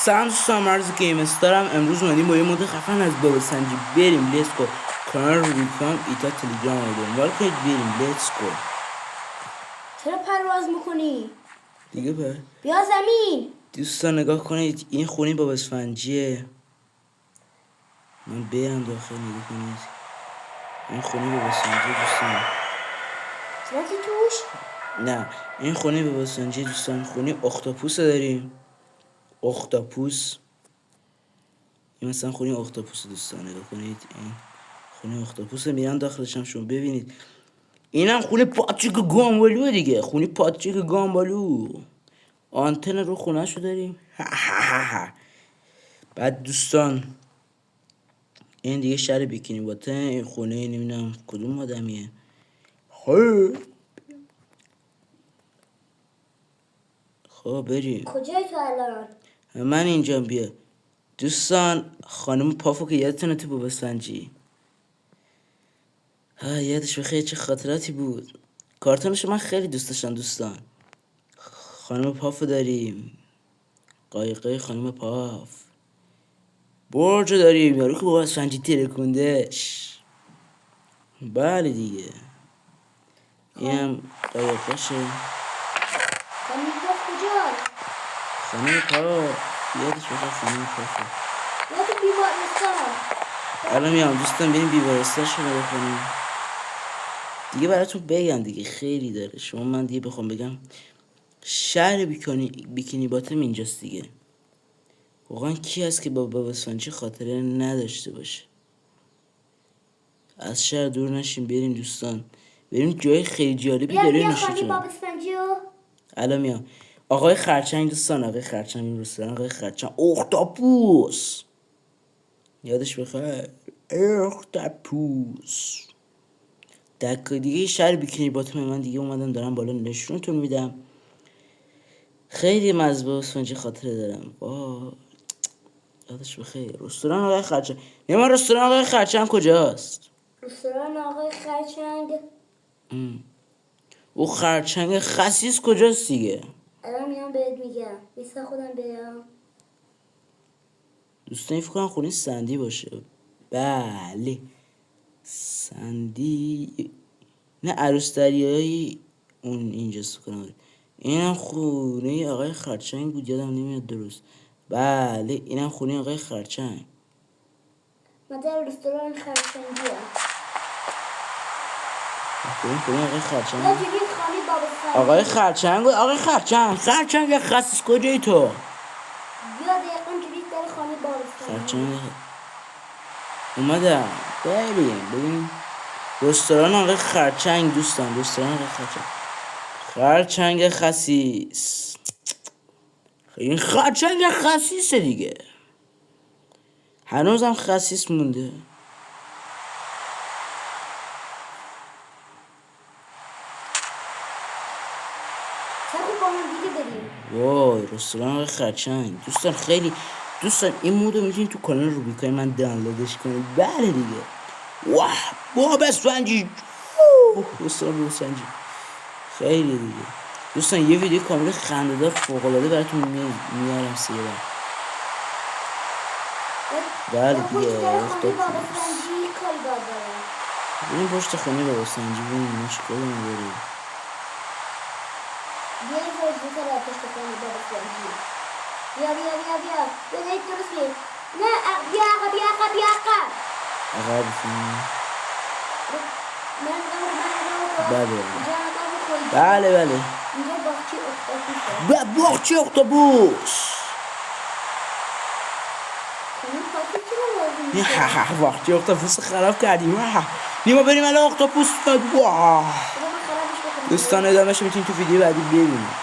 سلام دوستان، مرز گیم استارم. امروز اومدیم با یه مود خفن از بابا سنجی بریم. لیتس گو. کانال روبیکام ایتا تلگرام رو داریم. ولی کنید بریم. لیتس گو. چرا پرواز میکنی؟ دیگه بیا زمین. دوستان نگاه کنید، این خونه بابا سنجیه. من برم داخل. نگاه کنید، این خونه بابا سنجی دوستان. رفتی توش؟ نه، این خونه بابا سنجی دوستان. خونه اختاپوس داریم. اختاپوس. این مثلا خونه اختاپوس دوستان. نگاه کنید، این خونه اختاپوس. میرن داخلش هم شما ببینید. اینم خونه پاتریک گامبالو دیگه. خونه پاتریک گامبالو. آنتن رو خونه شو داریم. بعد دوستان این دیگه شهر بیکینی باته. این خونه نمیدونم کدوم آدمیه. خب بریم. کجای تو الان؟ من اینجام. بیا دوستان، خانم پافو که یادتونه تو بابا سنجی. یادش بخیر، چه خاطراتی بود. کارتونش من خیلی دوست داشتم دوستان. خانم پافو داریم. قایقه خانم پاف. برج داریم. یارو که بابا سنجی ترکوندش. بله دیگه. اینم قایقشه. خانم پاف کجاست؟ خانم پاف یادش بخیر. خانم پافو یا تو بیمارستان. الان میام دوستان، بریم بیمارستانش رو بخونیم. دیگه براتون بگم دیگه خیلی داره. شما من دیگه بخوام بگم شهر بیکینی باتم اینجاست دیگه. واقعا کی هست که با بابا سنجی خاطره نداشته باشه؟ از شهر دور نشیم، بریم دوستان. بریم جای خیلی جالبی داره نشه. خانم بابا سنجیو. الان میام. آقای خرچنگ دوستان، آقای خرچنگ این رستوران. آقای خرچنگ اختاپوس یادش بخیر. اختاپوس دکه دیگه شهر بیکینی باتم من دیگه اومدم دارم بالا نشونتون میدم. خیلی مزبوط سنجی خاطره دارم. یادش بخیر. رستوران آقای خرچنگ. من رستوران آقای خرچنگ کجاست؟ رستوران آقای خرچنگ. او خرچنگ خسیس کجاست دیگه؟ الان میام بهت میگم. بیستا خودم بیام. دوستان فکر کنم خونه سندی باشه. بله سندی. نه، عروس دریایی اون اینجاست کنم. اینم خونه آقای خرچنگ بود، یادم نمیاد درست. بله اینم خونه آقای خرچنگ. من در رستوران خرچنگی خونه آقای خرچنگ. یا جوری خانم بابا سنجی. آقای خرچنگ. آقای خرچنگ خسیس کجایی تو؟ یا دقیقا جوری در خانم بابا سنجی. خرچنگ اومدم. بریم رستوران آقای خرچنگ دوستان. رستوران آقای خرچنگ خسیس. این خرچنگ خسیسه دیگه. هنوزم خسیس مونده. وای رستوران آقای خرچنگ دوستان. خیلی دوستان این مودو میتونید تو کانال روبیکای من دانلودش کنید. بله دیگه. واه بابا سنجی. رستوران بابا سنجی خیلی دیگه. دوستان یه ویدیو کامل خنده‌دار فوق‌العاده براتون میارم سیره. بله دیگه. بریم پشت خونه بابا سنجی بریم مشکل نداریم. بیا هیچ درستی. نه بیا عقب. عقب بله اینجا باغچه اختاپوس. باغچه اختاپوس خراب کردیم. نیما بریم الان اختاپوس. دوستان ادامهش میتونید تو ویدیو بعدی ببینید.